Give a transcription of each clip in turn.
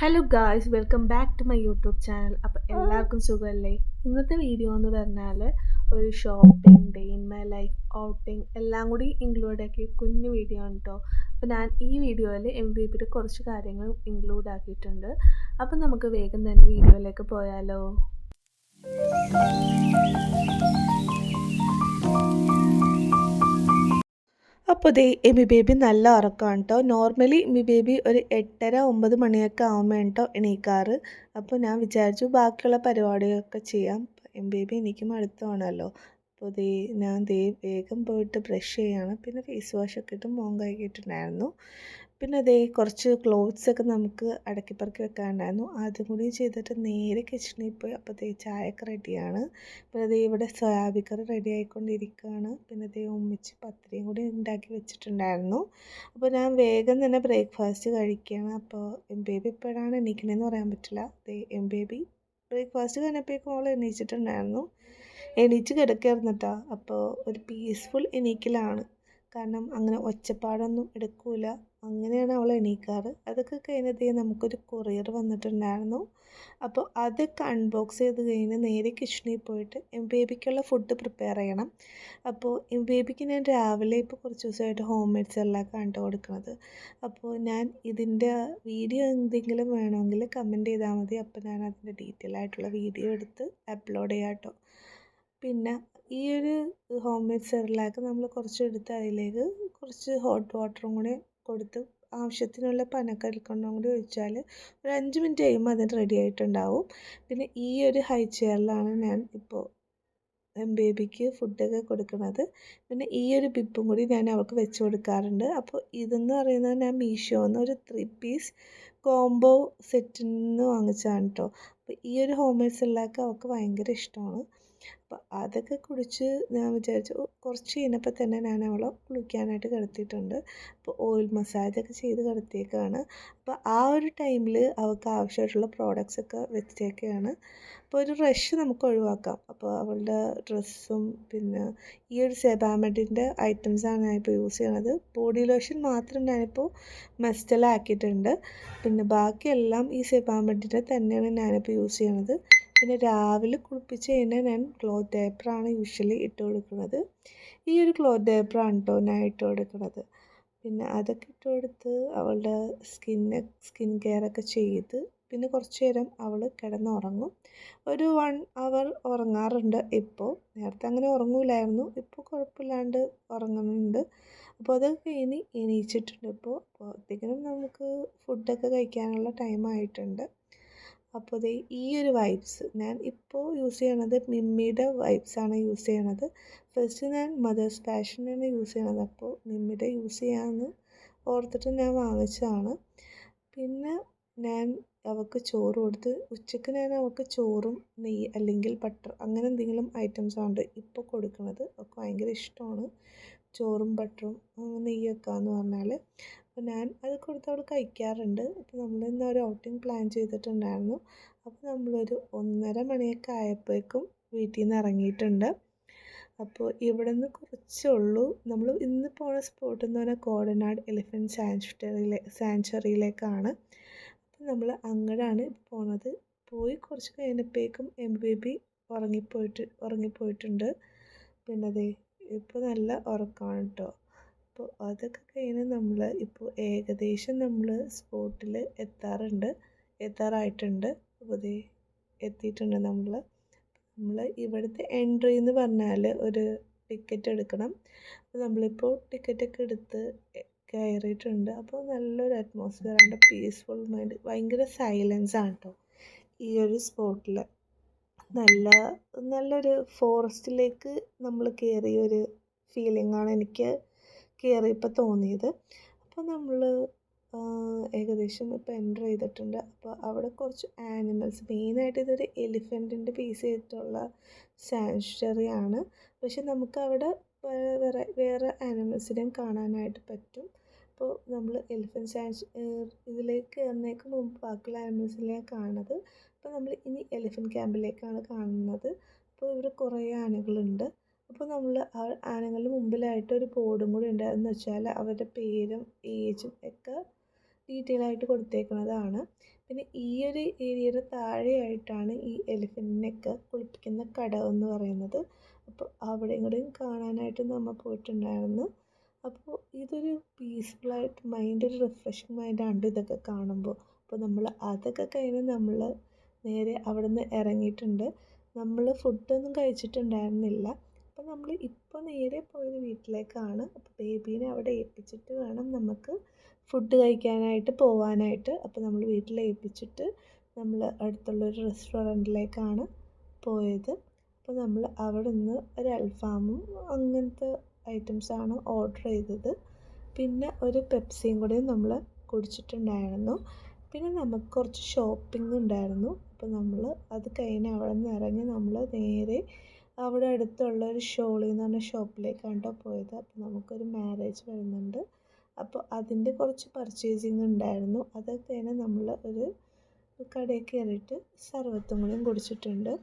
Hello guys, welcome back to my YouTube channel. അപ്പോൾ എല്ലാവർക്കും സുഖമല്ലേ? ഇന്നത്തെ വീഡിയോ എന്ന് പറഞ്ഞാൽ ഒരു shopping, day in my life, outing എല്ലാം കൂടി ഇൻക്ലൂഡ് ആക്കിയ കുഞ്ഞു വീഡിയോ ആണ് കേട്ടോ. അപ്പോൾ ഞാൻ ഈ വീഡിയോയിൽ MVP കുറച്ച് കാര്യങ്ങൾ ഇൻക്ലൂഡ് ആക്കിയിട്ടുണ്ട്. അപ്പോൾ നമുക്ക് വേഗം തന്നെ വീഡിയോയിലേക്ക് പോയാലോ. അപ്പോൾ ദേ എമി ബേബി നല്ല ഉറക്കമാണ് കേട്ടോ. നോർമലി എമി ബേബി ഒരു 8:30-9 മണിയൊക്കെ ആകുമ്പോൾ കേട്ടോ എണീക്കാറ്. അപ്പോൾ ഞാൻ വിചാരിച്ചു ബാക്കിയുള്ള പരിപാടികളൊക്കെ ചെയ്യാം. എമി ബേബി എനിക്ക് മടുത്തതാണല്ലോ. അപ്പോൾ ഞാൻ വേഗം പോയിട്ട് ബ്രഷ് ചെയ്യാണ്. പിന്നെ ഫേസ് വാഷൊക്കെ ഇട്ട് മുഖം കഴുകിയിട്ടുണ്ടായിരുന്നു. പിന്നെ കുറച്ച് ക്ലോത്ത്സൊക്കെ നമുക്ക് അടക്കിപ്പറക്കി വെക്കാനുണ്ടായിരുന്നു. അതും കൂടി ചെയ്തിട്ട് നേരെ കിച്ചണിൽ പോയി. അപ്പോൾ ചായയൊക്കെ റെഡിയാണ്. പിന്നെ ഇവിടെ സോയാബീൻ കറി റെഡി ആയിക്കൊണ്ടിരിക്കുകയാണ്. പിന്നെ ഉമ്മിച്ച് പത്തിരിയും കൂടി ഉണ്ടാക്കി വെച്ചിട്ടുണ്ടായിരുന്നു. അപ്പോൾ ഞാൻ വേഗം തന്നെ ബ്രേക്ക്ഫാസ്റ്റ് കഴിക്കുകയാണ്. അപ്പോൾ ബേബി എപ്പോഴാണ് എണീക്കണതെന്ന് പറയാൻ പറ്റില്ല. ബേബി ബ്രേക്ക്ഫാസ്റ്റ് കഴിഞ്ഞപ്പോഴേക്കും അവൾ എണീച്ചിട്ടുണ്ടായിരുന്നു. എണീച്ച് കിടക്കുകയായിരുന്നു കേട്ടോ. അപ്പോൾ ഒരു പീസ്ഫുൾ എണീക്കലാണ്. കാരണം അങ്ങനെ ഒച്ചപ്പാടൊന്നും എടുക്കില്ല. അങ്ങനെയാണ് അവൾ എണീക്കാറ്. അതൊക്കെ കഴിഞ്ഞ് നമുക്കൊരു കൊറിയർ വന്നിട്ടുണ്ടായിരുന്നു. അപ്പോൾ അതൊക്കെ അൺബോക്സ് ചെയ്ത് കഴിഞ്ഞ് നേരെ കിച്ചണിൽ പോയിട്ട് ബേബിക്കുള്ള ഫുഡ് പ്രിപ്പയർ ചെയ്യണം. അപ്പോൾ ബേബിക്ക് ഞാൻ രാവിലെ ഇപ്പോൾ കുറച്ച് ദിവസമായിട്ട് ഹോം മെയ്ഡ് സെർലാക്കാണ് കേട്ടോ കൊടുക്കുന്നത്. അപ്പോൾ ഞാൻ ഇതിൻ്റെ വീഡിയോ എന്തെങ്കിലും വേണമെങ്കിൽ കമൻറ്റ് ചെയ്താൽ മതി. അപ്പോൾ ഞാൻ അതിൻ്റെ ഡീറ്റെയിൽ ആയിട്ടുള്ള വീഡിയോ എടുത്ത് അപ്ലോഡ് ചെയ്യാം കേട്ടോ. പിന്നെ ഈ ഒരു ഹോം മെയ്ഡ് സെർലാക്ക് നമ്മൾ കുറച്ചെടുത്ത് അതിലേക്ക് കുറച്ച് ഹോട്ട് വാട്ടറും കൂടി കൊടുത്ത് ആവശ്യത്തിനുള്ള പനക്കൽക്കണ്ണും കൂടി ഒഴിച്ചാൽ ഒരു 5 മിനിറ്റ് കഴിയുമ്പോൾ അതിന് റെഡി ആയിട്ടുണ്ടാവും. പിന്നെ ഈ ഒരു ഹൈ ചെയറിലാണ് ഞാൻ ഇപ്പോൾ ബേബിക്ക് ഫുഡൊക്കെ കൊടുക്കുന്നത്. പിന്നെ ഈ ഒരു ബിബും കൂടി ഞാൻ അവൾക്ക് വെച്ച് കൊടുക്കാറുണ്ട്. അപ്പോൾ ഇതെന്ന് പറയുന്നത് ഞാൻ മീഷോന്ന് ഒരു 3 പീസ് കോംബോ സെറ്റിൽ നിന്ന് വാങ്ങിച്ചതാണ് കേട്ടോ. അപ്പോൾ ഈ ഒരു ഹോം മെയ്ഡ് സെർലാക്ക് അവൾക്ക് ഭയങ്കര ഇഷ്ടമാണ്. അപ്പോൾ അതൊക്കെ കുടിച്ച് ഞാൻ വിചാരിച്ചു കുറച്ച് കഴിഞ്ഞപ്പോൾ തന്നെ ഞാൻ അവളെ കുളിക്കാനായിട്ട് കിടത്തിയിട്ടുണ്ട്. അപ്പോൾ ഓയിൽ മസാജൊക്കെ ചെയ്ത് കിടത്തിയേക്കാണ്. അപ്പോൾ ആ ഒരു ടൈമിൽ അവൾക്ക് ആവശ്യമായിട്ടുള്ള പ്രോഡക്റ്റ്സൊക്കെ വെച്ചേക്കാണ്. അപ്പോൾ ഒരു റഷ് നമുക്ക് ഒഴിവാക്കാം. അപ്പോൾ അവളുടെ ഡ്രസ്സും പിന്നെ ഈ ഒരു സെബാമെഡിൻ്റെ ഐറ്റംസാണ് ഞാനിപ്പോൾ യൂസ് ചെയ്യണത്. ബോഡി ലോഷൻ മാത്രം ഞാനിപ്പോൾ മസ്റ്റലാക്കിയിട്ടുണ്ട്. പിന്നെ ബാക്കിയെല്ലാം ഈ സെബാമെഡിൻ്റെ തന്നെയാണ് ഞാനിപ്പോൾ യൂസ് ചെയ്യണത്. പിന്നെ രാവിലെ കുളിപ്പിച്ച് കഴിഞ്ഞാൽ ഞാൻ ക്ലോത്ത് ഡയപ്പറാണ് യൂഷ്വലി ഇട്ട് കൊടുക്കുന്നത്. ഈ ഒരു ക്ലോത്ത് ഡയപ്പറാണ് കേട്ടോ ഞാൻ ഇട്ട് കൊടുക്കുന്നത്. പിന്നെ അതൊക്കെ ഇട്ട് കൊടുത്ത് അവളുടെ സ്കിൻ കെയറൊക്കെ ചെയ്ത് പിന്നെ കുറച്ച് നേരം അവൾ കിടന്നുറങ്ങും. ഒരു 1 അവർ ഉറങ്ങാറുണ്ട് ഇപ്പോൾ. നേരത്തെ അങ്ങനെ ഉറങ്ങൂലായിരുന്നു. ഇപ്പോൾ കുഴപ്പമില്ലാണ്ട് ഉറങ്ങുന്നുണ്ട്. അപ്പോൾ അതൊക്കെ കഴിഞ്ഞ് എണീച്ചിട്ടുണ്ട് ഇപ്പോൾ. അപ്പോഴത്തേക്കിനും നമുക്ക് ഫുഡൊക്കെ കഴിക്കാനുള്ള ടൈമായിട്ടുണ്ട്. അപ്പോൾ ഈ ഒരു വൈബ്സ് ഞാൻ ഇപ്പോൾ യൂസ് ചെയ്യണത് മിമ്മിയുടെ വൈബ്സാണ് യൂസ് ചെയ്യണത്. ഫസ്റ്റ് ഞാൻ മദേഴ്സ് പാഷനാണ് യൂസ് ചെയ്യണത്. അപ്പോൾ മിമ്മിയുടെ യൂസ് ചെയ്യാമെന്ന് ഓർത്തിട്ട് ഞാൻ വാങ്ങിച്ചതാണ്. പിന്നെ ഞാൻ അവൾക്ക് ചോറ് കൊടുത്ത് ഉച്ചയ്ക്ക് ഞാൻ അവൾക്ക് ചോറും നെയ്യ് അല്ലെങ്കിൽ ബട്ടർ അങ്ങനെ എന്തെങ്കിലും ഐറ്റംസാണ് ഇപ്പോൾ കൊടുക്കുന്നത്. അവൾക്ക് ഭയങ്കര ഇഷ്ടമാണ് ചോറും ബട്ടറും നെയ്യൊക്കെ എന്ന് പറഞ്ഞാൽ. അപ്പോൾ ഞാൻ അത് കൊടുത്ത് അവൾ കഴിക്കാറുണ്ട്. അപ്പോൾ നമ്മൾ ഇന്ന് ഒരു ഔട്ടിങ് പ്ലാൻ ചെയ്തിട്ടുണ്ടായിരുന്നു. അപ്പോൾ നമ്മളൊരു 1:30 മണിയൊക്കെ ആയപ്പോഴേക്കും വീട്ടിൽ നിന്ന് ഇറങ്ങിയിട്ടുണ്ട്. അപ്പോൾ ഇവിടെ നിന്ന് കുറച്ചേ ഉള്ളൂ. നമ്മൾ ഇന്ന് പോണ സ്പോട്ട് എന്ന് പറഞ്ഞാൽ കോടനാട് എലിഫൻറ്റ് സാങ്ച്വറിയിലേക്കാണ്. അപ്പോൾ നമ്മൾ അങ്ങോട്ടാണ് പോണത്. പോയി കുറച്ച് കഴിഞ്ഞപ്പോഴേക്കും ബേബി ഉറങ്ങിപ്പോയിട്ടുണ്ട്. പിന്നെ ഇപ്പോൾ നല്ല ഉറക്കമാണ് കേട്ടോ. അപ്പോൾ അതൊക്കെ കഴിഞ്ഞ് നമ്മൾ ഇപ്പോൾ ഏകദേശം നമ്മൾ സ്പോട്ടിൽ എത്താറായിട്ടുണ്ട്. അപ്പോൾ എത്തിയിട്ടുണ്ട് നമ്മൾ ഇവിടുത്തെ എൻട്രി എന്ന് പറഞ്ഞാൽ ഒരു ടിക്കറ്റ് എടുക്കണം. അപ്പോൾ നമ്മളിപ്പോൾ ടിക്കറ്റൊക്കെ എടുത്ത് കയറിയിട്ടുണ്ട്. അപ്പോൾ നല്ലൊരു അറ്റ്മോസ്ഫിയറാണ്, പീസ്ഫുൾ മൈൻഡ്, ഭയങ്കര സൈലൻസാണ് കേട്ടോ ഈ ഒരു സ്പോട്ടിൽ. നല്ലൊരു ഫോറസ്റ്റിലേക്ക് നമ്മൾ കയറിയൊരു ഫീലിംഗാണ് എനിക്ക് കയറിയപ്പോൾ തോന്നിയത്. അപ്പോൾ നമ്മൾ ഏകദേശം ഇപ്പോൾ എൻ്റർ ചെയ്തിട്ടുണ്ട്. അപ്പോൾ അവിടെ കുറച്ച് ആനിമൽസ്, മെയിനായിട്ട് ഇതൊരു എലിഫൻറ്റിൻ്റെ ബേസ് ചെയ്തിട്ടുള്ള സാങ്ച്വറിയാണ്. പക്ഷെ നമുക്കവിടെ വേറെ ആനിമൽസിനെയും കാണാനായിട്ട് പറ്റും. അപ്പോൾ നമ്മൾ ഇതിലേക്ക് കയറുന്നതിന് മുമ്പ് ബാക്കിയുള്ള ആനിമൽസിനെയാണ് കാണുന്നത്. അപ്പോൾ നമ്മൾ ഇനി എലിഫൻറ്റ് ക്യാമ്പിലേക്കാണ് കാണുന്നത്. അപ്പോൾ ഇവിടെ കുറേ ആനകളുണ്ട്. അപ്പോൾ നമ്മൾ ആനകളുടെ മുമ്പിലായിട്ട് ഒരു ബോർഡും കൂടി ഉണ്ട്. എന്ന് വെച്ചാൽ അവരുടെ പേരും ഏജും ഒക്കെ ഡീറ്റെയിൽ ആയിട്ട് കൊടുത്തേക്കുന്നതാണ്. പിന്നെ ഈ ഒരു ഏരിയയുടെ താഴെയായിട്ടാണ് ഈ എലിഫൻറ്റിനെയൊക്കെ കുളിപ്പിക്കുന്ന കടവ് എന്ന് പറയുന്നത്. അപ്പോൾ അവിടെയും കൂടെയും കാണാനായിട്ട് നമ്മൾ പോയിട്ടുണ്ടായിരുന്നു. അപ്പോൾ ഇതൊരു പീസ്ഫുള്ളായിട്ട് മൈൻഡ്, ഒരു റിഫ്രഷിങ് മൈൻഡാണ് ഇതൊക്കെ കാണുമ്പോൾ. അപ്പോൾ നമ്മൾ അതൊക്കെ കഴിഞ്ഞ് നമ്മൾ നേരെ അവിടെ നിന്ന് ഇറങ്ങിയിട്ടുണ്ട്. നമ്മൾ ഫുഡൊന്നും കഴിച്ചിട്ടുണ്ടായിരുന്നില്ല. അപ്പോൾ നമ്മൾ ഇപ്പോൾ നേരെ പോയത് വീട്ടിലേക്കാണ്. അപ്പോൾ ബേബീനെ അവിടെ ഏൽപ്പിച്ചിട്ട് വേണം നമുക്ക് ഫുഡ് കഴിക്കാനായിട്ട് പോവാനായിട്ട്. അപ്പോൾ നമ്മൾ വീട്ടിൽ ഏൽപ്പിച്ചിട്ട് നമ്മൾ അടുത്തുള്ളൊരു റെസ്റ്റോറൻറ്റിലേക്കാണ് പോയത്. അപ്പോൾ നമ്മൾ അവിടെ നിന്ന് ഒരു അൽഫാമും അങ്ങനത്തെ ഐറ്റംസാണ് ഓർഡർ ചെയ്തത്. പിന്നെ ഒരു പെപ്സിയും കൂടി നമ്മൾ കുടിച്ചിട്ടുണ്ടായിരുന്നു. പിന്നെ നമുക്ക് കുറച്ച് ഷോപ്പിംഗ് ഉണ്ടായിരുന്നു. അപ്പോൾ നമ്മൾ അത് കഴിഞ്ഞ് അവിടെ നിന്ന് ഇറങ്ങി നമ്മൾ നേരെ അവിടെ അടുത്തുള്ള ഒരു ഷോളി എന്ന് പറഞ്ഞ ഷോപ്പിലേക്കാണ് കേട്ടോ പോയത്. അപ്പോൾ നമുക്കൊരു മാരേജ് വരുന്നുണ്ട്. അപ്പോൾ അതിൻ്റെ കുറച്ച് പർച്ചേസിങ് ഉണ്ടായിരുന്നു. അതൊക്കെ കഴിഞ്ഞ് നമ്മൾ ഒരു കടയിൽ കയറിയിട്ട് സർവത്തും കൂടിയും കുടിച്ചിട്ടുണ്ട്.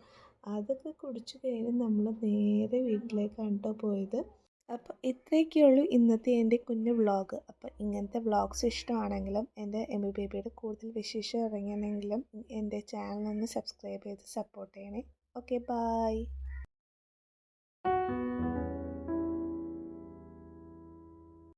അതൊക്കെ കുടിച്ച് കഴിഞ്ഞ് നമ്മൾ നേരെ വീട്ടിലേക്കാണ് കേട്ടോ പോയത്. അപ്പോൾ ഇത്രയൊക്കെയുള്ളൂ ഇന്നത്തെ എൻ്റെ കുഞ്ഞു വ്ളോഗ്. അപ്പോൾ ഇങ്ങനത്തെ വ്ളോഗ്സ് ഇഷ്ടമാണെങ്കിലും എൻ്റെ എമി ബേബിയുടെ കൂടുതൽ വിശേഷം ഇറങ്ങിയെങ്കിലും എൻ്റെ ചാനലൊന്ന് സബ്സ്ക്രൈബ് ചെയ്ത് സപ്പോർട്ട് ചെയ്യണേ. Okay, by.